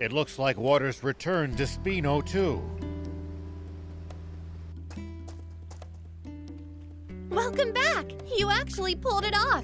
It looks like water's returned to Spino, too. Welcome back! You actually pulled it off!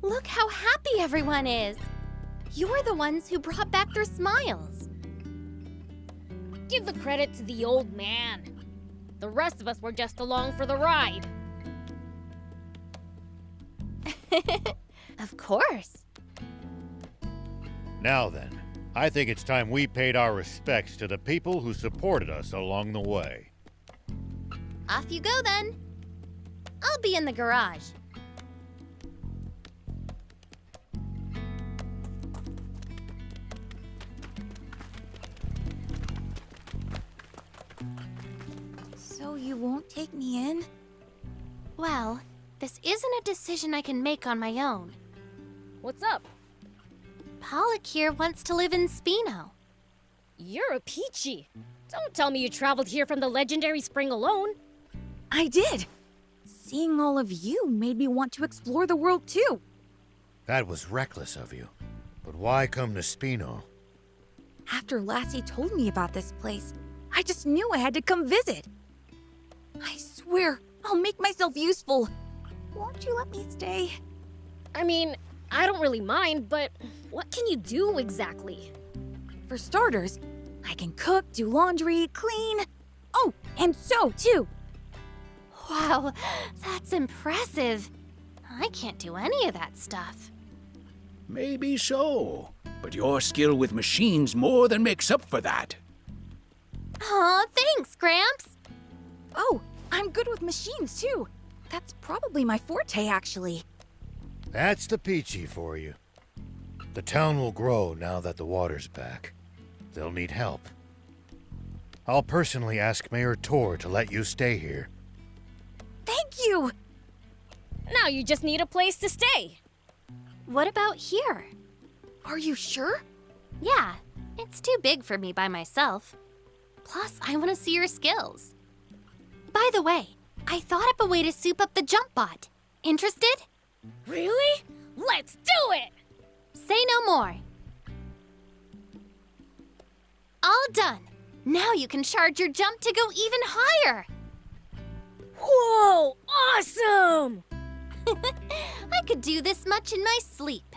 Look how happy everyone is! You're the ones who brought back their smiles. Give the credit to the old man. The rest of us were just along for the ride. Of course. Now then, I think it's time we paid our respects to the people who supported us along the way. Off you go then. I'll be in the garage. So you won't take me in? Well, this isn't a decision I can make on my own. What's up? Pollock here wants to live in Spino. You're a Picchi. Don't tell me you traveled here from the legendary spring alone. I did. Seeing all of you made me want to explore the world too. That was reckless of you. But why come to Spino? After Lassie told me about this place, I just knew I had to come visit. I swear, I'll make myself useful. Won't you let me stay? I mean, I don't really mind, but what can you do exactly? For starters, I can cook, do laundry, clean. Oh, and sew too. Wow, that's impressive. I can't do any of that stuff. Maybe so, but your skill with machines more than makes up for that. Aw, thanks, Gramps. Oh, I'm good with machines too. That's probably my forte, actually. That's the Picchi for you. The town will grow now that the water's back. They'll need help. I'll personally ask Mayor Tor to let you stay here. Thank you! Now you just need a place to stay. What about here? Are you sure? Yeah, it's too big for me by myself. Plus, I want to see your skills. By the way, I thought up a way to soup up the jump bot. Interested? Really? Let's do it! Say no more. All done. Now you can charge your jump to go even higher. Whoa, awesome! I could do this much in my sleep.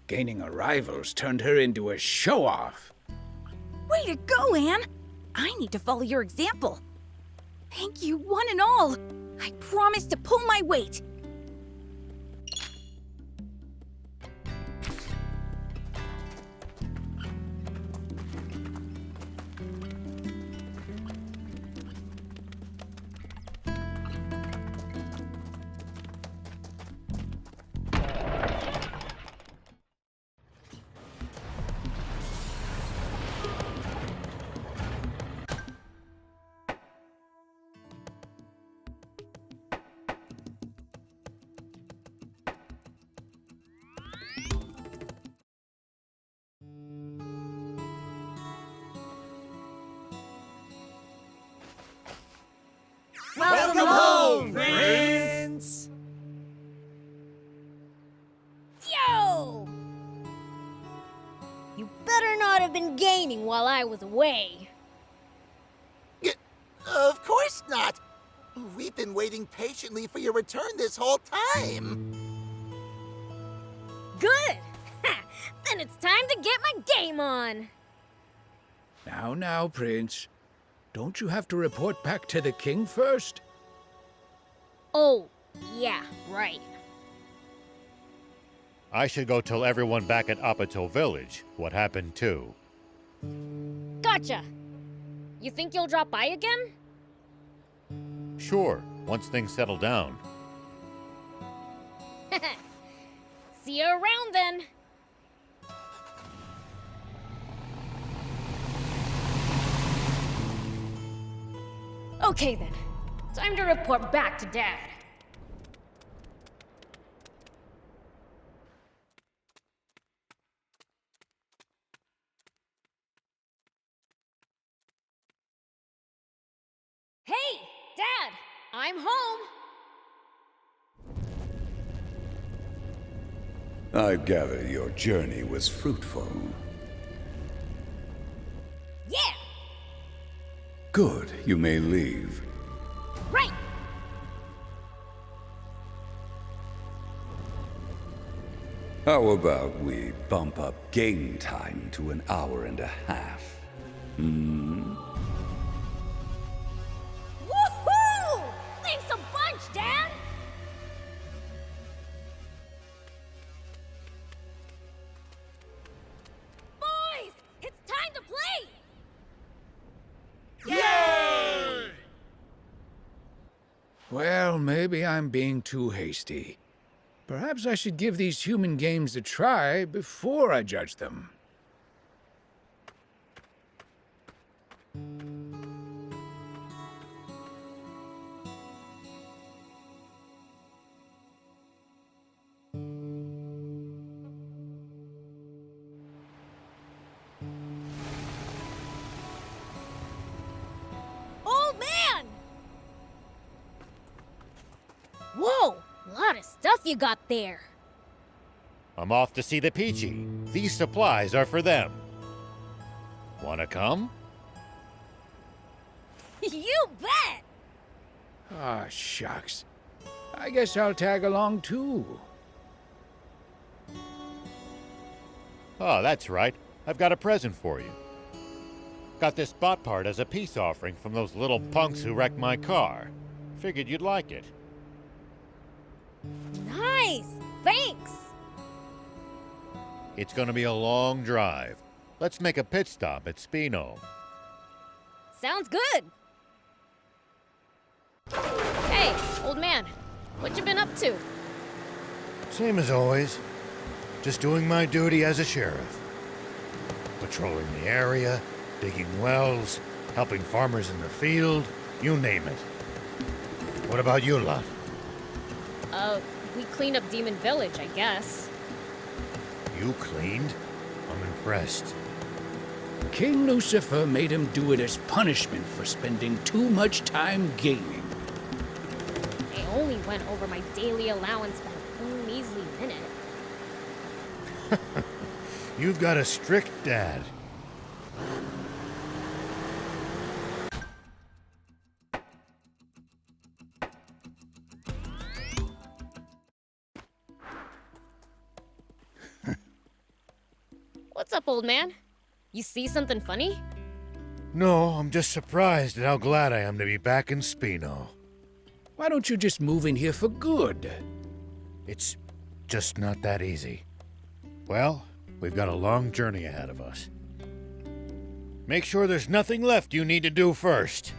Gaining a rival's turned her into a show-off. Way to go, Anne! I need to follow your example. Thank you, one and all. I promise to pull my weight. Welcome home, Prince! Yo! You better not have been gaming while I was away. Of course not! We've been waiting patiently for your return this whole time! Good! Then it's time to get my game on. Now, Prince. Don't you have to report back to the king first? Oh, yeah, right. I should go tell everyone back at Apatow Village what happened too. Gotcha. You think you'll drop by again? Sure, once things settle down. See you around then. Okay then, time to report back to Dad. Hey, Dad, I'm home. I gather your journey was fruitful. Good, you may leave. Right! How about we bump up game time to an hour and a half? Hmm? Woohoo! Thanks a bunch, Dad! Boys, it's time to play! Well, maybe I'm being too hasty. Perhaps I should give these human games a try before I judge them. Old man! Whoa! A lot of stuff you got there. I'm off to see the Picchi. These supplies are for them. Wanna come? You bet! Ah, shucks. I guess I'll tag along too. Oh, that's right. I've got a present for you. Got this spot part as a peace offering from those little punks who wrecked my car. Figured you'd like it. Nice! Thanks! It's gonna be a long drive. Let's make a pit stop at Spino. Sounds good! Hey, old man, what you been up to? Same as always. Just doing my duty as a sheriff. Patrolling the area, digging wells, helping farmers in the field, you name it. What about you lot? We cleaned up Demon Village, I guess. You cleaned? I'm impressed. King Lucifer made him do it as punishment for spending too much time gaming. I only went over my daily allowance by a measly minute. You've got a strict dad. What's up, old man? You see something funny? No, I'm just surprised at how glad I am to be back in Spino. Why don't you just move in here for good? It's just not that easy. Well, we've got a long journey ahead of us. Make sure there's nothing left you need to do first.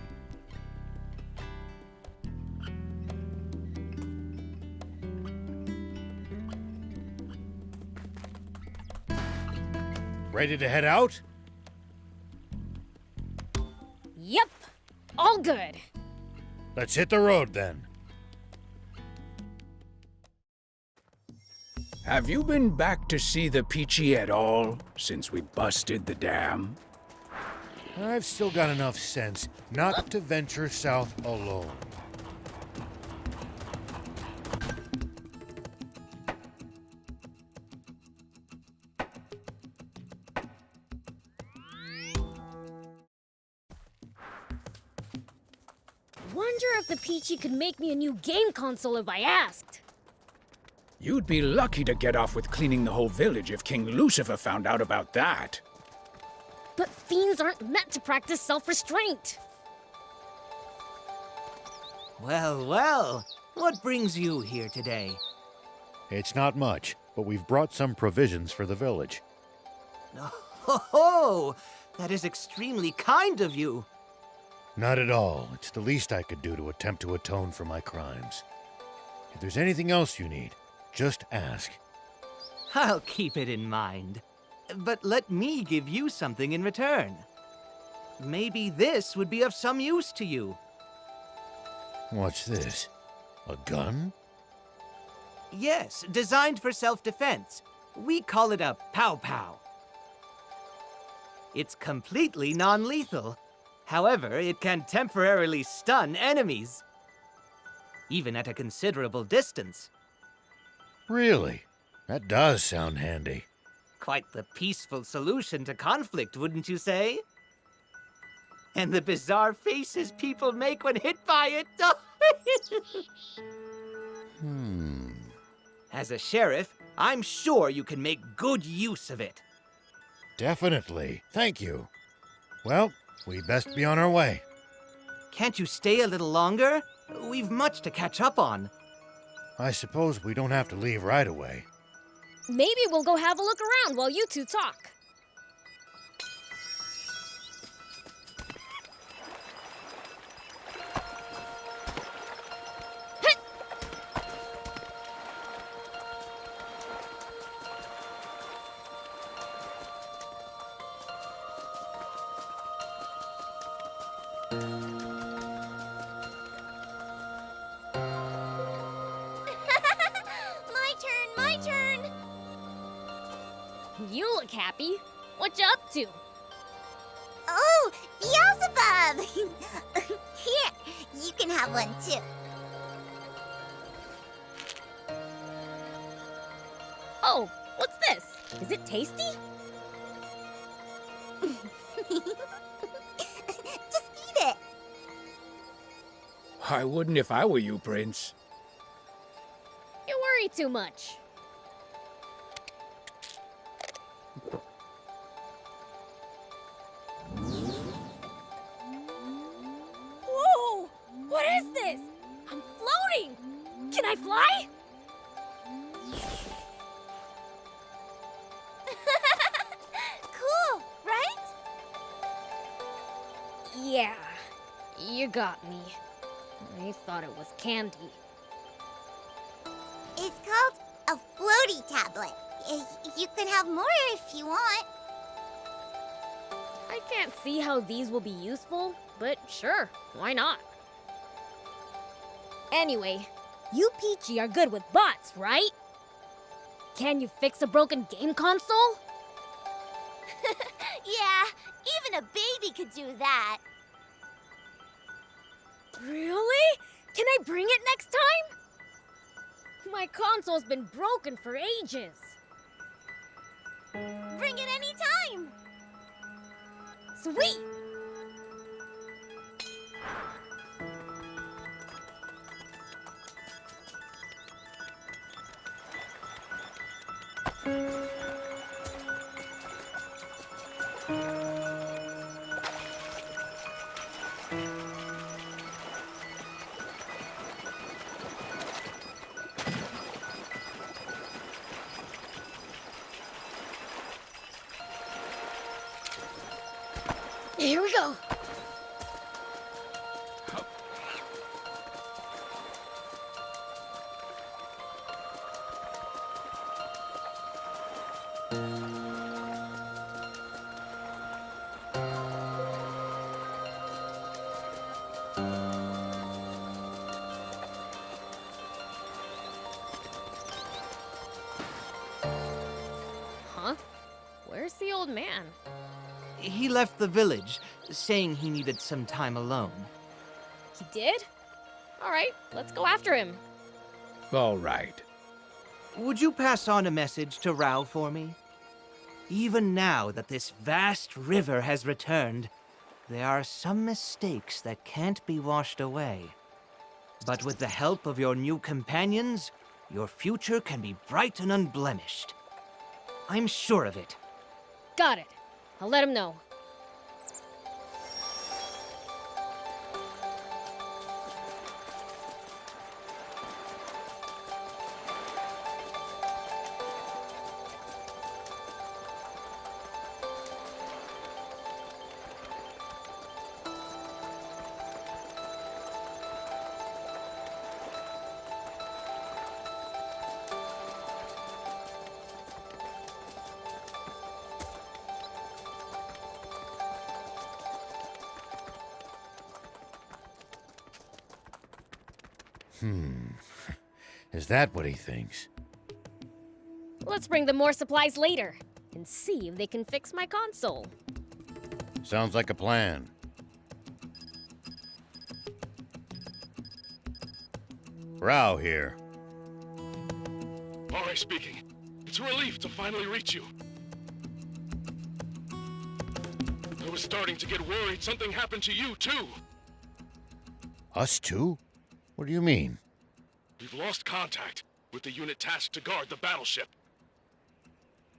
Ready to head out? Yep! All good! Let's hit the road then. Have you been back to see the Picchi at all since we busted the dam? I've still got enough sense not to venture south alone. Wonder if the Picchi could make me a new game console if I asked. You'd be lucky to get off with cleaning the whole village if King Lucifer found out about that. But fiends aren't meant to practice self-restraint. Well, well, what brings you here today? It's not much, but we've brought some provisions for the village. Oh, that is extremely kind of you. Not at all. It's the least I could do to attempt to atone for my crimes. If there's anything else you need, just ask. I'll keep it in mind. But let me give you something in return. Maybe this would be of some use to you. What's this? A gun? Yes, designed for self-defense. We call it a pow-pow. It's completely non-lethal. However, it can temporarily stun enemies, even at a considerable distance. Really? That does sound handy. Quite the peaceful solution to conflict, wouldn't you say? And the bizarre faces people make when hit by it. As a sheriff, I'm sure you can make good use of it. Definitely. Thank you. Well, we'd best be on our way. Can't you stay a little longer? We've much to catch up on. I suppose we don't have to leave right away. Maybe we'll go have a look around while you two talk. My turn! You look happy. What you up to? Oh, Beelzebub! Here, you can have one too. Oh, what's this? Is it tasty? Just eat it. I wouldn't if I were you, Prince. You worry too much. Whoa! What is this? I'm floating! Can I fly? Cool, right? Yeah, you got me. I thought it was candy. It's called a floaty tablet. You can have more if you want. I can't see how these will be useful, but sure, why not? Anyway, you Picchi are good with bots, right? Can you fix a broken game console? Yeah, even a baby could do that. Really? Can I bring it next time? My console's been broken for ages. Bring it anytime. Sweet! Here we go. Huh? Where's the old man? He left the village, saying he needed some time alone. He did? All right, let's go after him. All right. Would you pass on a message to Rao for me? Even now that this vast river has returned, there are some mistakes that can't be washed away. But with the help of your new companions, your future can be bright and unblemished. I'm sure of it. Got it. I'll let him know. Is that what he thinks? Let's bring them more supplies later and see if they can fix my console. Sounds like a plan. Rao here. Alright, speaking. It's a relief to finally reach you. was starting to get worried something happened to you, too. Us too? What do you mean? We've lost contact with the unit tasked to guard the battleship.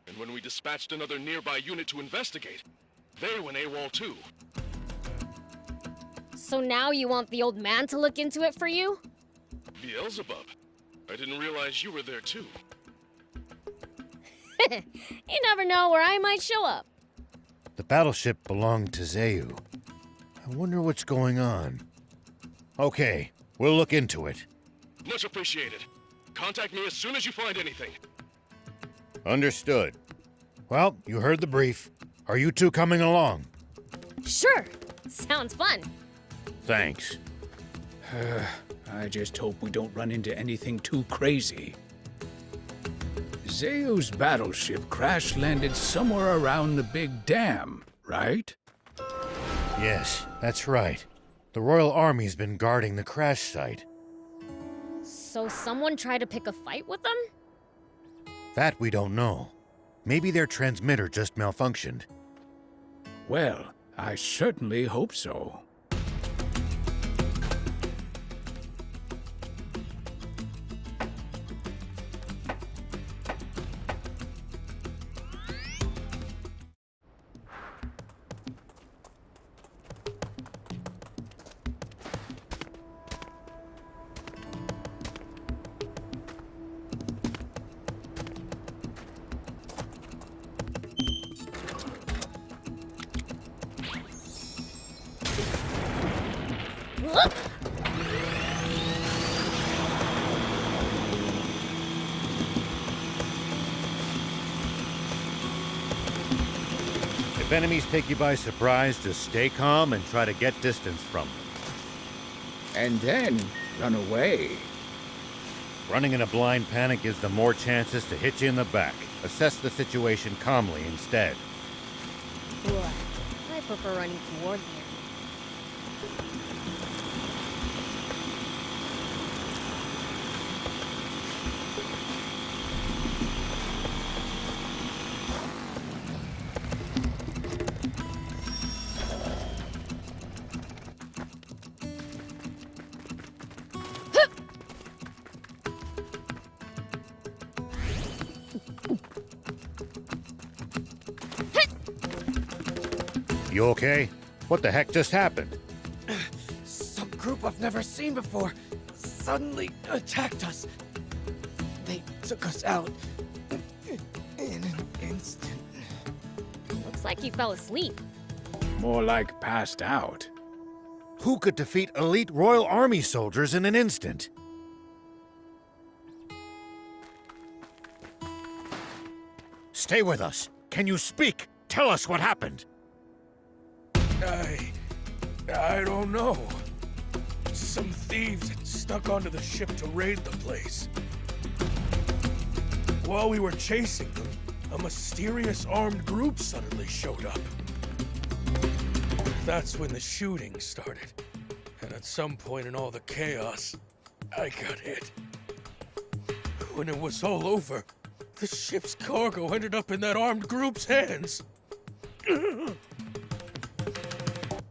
And when we dispatched another nearby unit to investigate, they went AWOL too. So now you want the old man to look into it for you? Beelzebub, I didn't realize you were there too. You never know where I might show up. The battleship belonged to Zayu. I wonder what's going on. Okay, we'll look into it. Much appreciated. Contact me as soon as you find anything. Understood. Well, you heard the brief. Are you two coming along? Sure. Sounds fun. Thanks. I just hope we don't run into anything too crazy. Zayu's battleship crash-landed somewhere around the big dam, right? Yes, that's right. The Royal Army's been guarding the crash site. So someone tried to pick a fight with them? That we don't know. Maybe their transmitter just malfunctioned. Well, I certainly hope so. If enemies take you by surprise, just stay calm and try to get distance from them. And then run away. Running in a blind panic gives them more chances to hit you in the back. Assess the situation calmly instead. I prefer running toward the enemy. You okay? What the heck just happened? Some group I've never seen before suddenly attacked us. They took us out in an instant. Looks like you fell asleep. More like passed out. Who could defeat elite Royal Army soldiers in an instant? Stay with us. Can you speak? Tell us what happened. I don't know. Some thieves had stuck onto the ship to raid the place. While we were chasing them, a mysterious armed group suddenly showed up. That's when the shooting started. And at some point in all the chaos, I got hit. When it was all over, the ship's cargo ended up in that armed group's hands.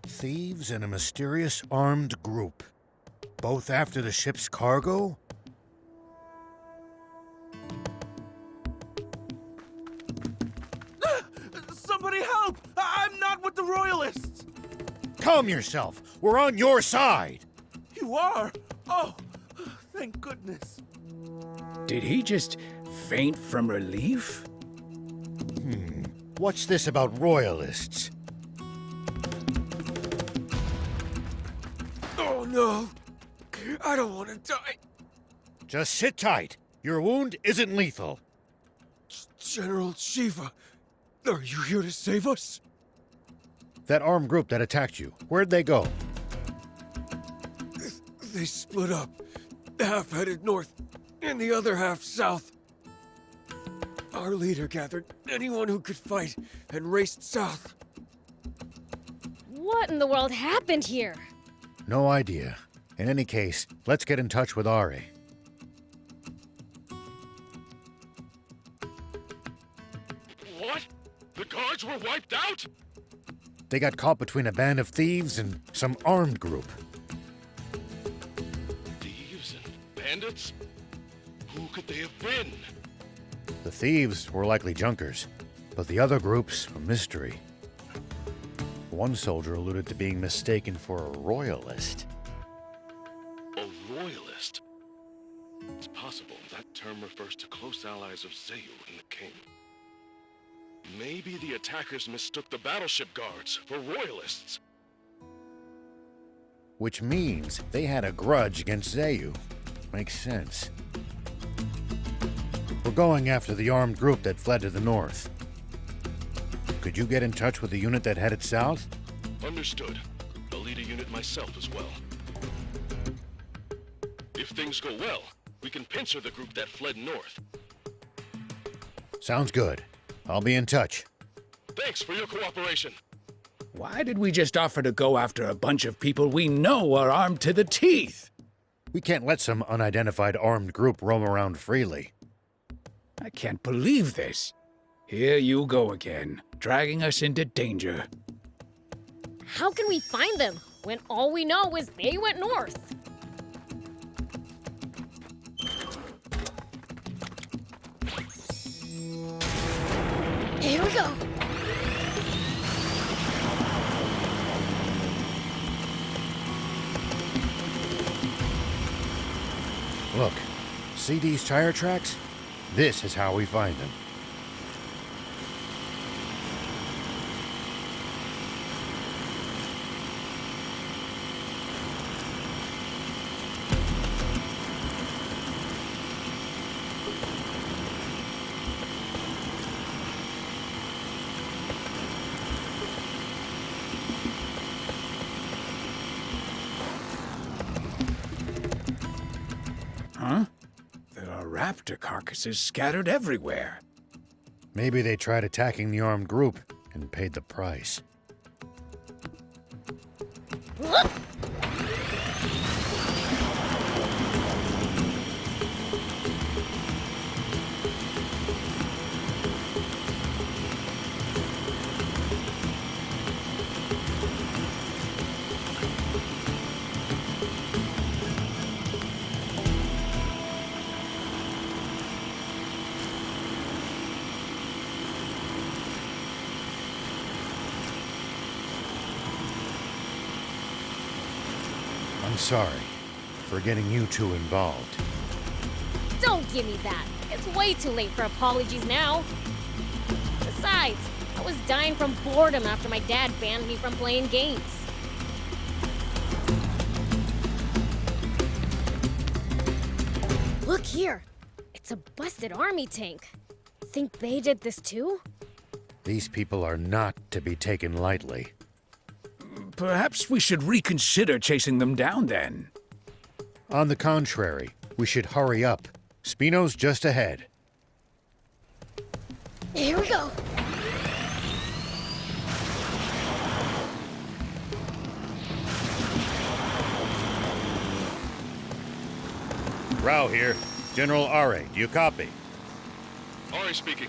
Thieves and a mysterious armed group. Both after the ship's cargo? Somebody help! I'm not with the Royalists! Calm yourself. We're on your side. You are? Oh, thank goodness. Did he just faint from relief? What's this about royalists? Oh no! I don't want to die. Just sit tight. Your wound isn't lethal. General Shiva, are you here to save us? That armed group that attacked you, where'd they go? They split up. Half headed north, and the other half south. Our leader gathered anyone who could fight and raced south. What in the world happened here? No idea. In any case, let's get in touch with Ari. What? The guards were wiped out? they got caught between a band of thieves and some armed group. Thieves and bandits? Who could they have been? The thieves were likely junkers, but the other group's a mystery. One soldier alluded to being mistaken for a royalist. A royalist? It's possible that term refers to close allies of Zayu and the king. Maybe the attackers mistook the battleship guards for royalists. Which means they had a grudge against Zayu. Makes sense. We're going after the armed group that fled to the north. Could you get in touch with the unit that headed south? Understood. I'll lead a unit myself as well. If things go well, we can pincer the group that fled north. Sounds good. I'll be in touch. Thanks for your cooperation. Why did we just offer to go after a bunch of people we know are armed to the teeth? We can't let some unidentified armed group roam around freely. I can't believe this. Here you go again, dragging us into danger. How can we find them when all we know is they went north? Here we go. Look, see these tire tracks? This is how we find them. Huh? There are raptor carcasses scattered everywhere. Maybe they tried attacking the armed group and paid the price. I'm sorry for getting you two involved. Don't give me that. It's way too late for apologies now. Besides, I was dying from boredom after my dad banned me from playing games. Look here. It's a busted army tank. Think they did this too? These people are not to be taken lightly. Perhaps we should reconsider chasing them down then. On the contrary, we should hurry up. Spino's just ahead. Here we go. Rao here. General Are, do you copy? Ari speaking.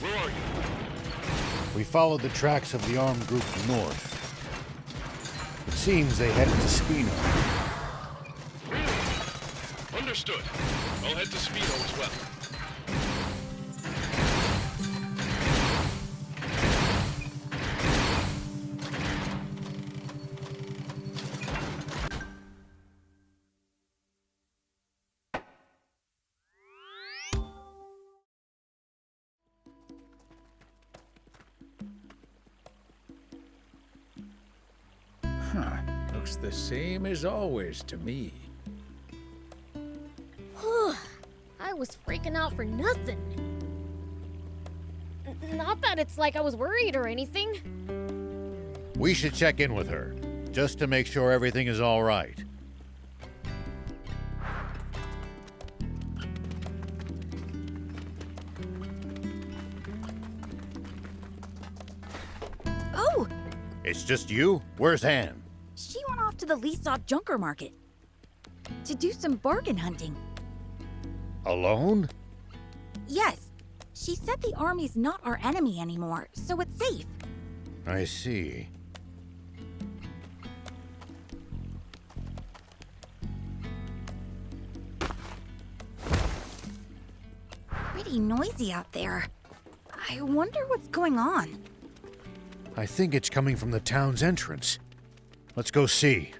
Where are you? We followed the tracks of the armed group north. It seems they headed to Spino. Really? Understood. I'll head to Spino as well. Huh. Looks the same as always to me. I was freaking out for nothing. Not that it's like I was worried or anything. We should check in with her, just to make sure everything is all right. Oh, It's just you? Where's Han? she went off to the Leesop Junker Market to do some bargain hunting. Alone? Yes, She said the army's not our enemy anymore, so it's safe. I see. Pretty noisy out there. I wonder what's going on. I think it's coming from the town's entrance. Let's go see.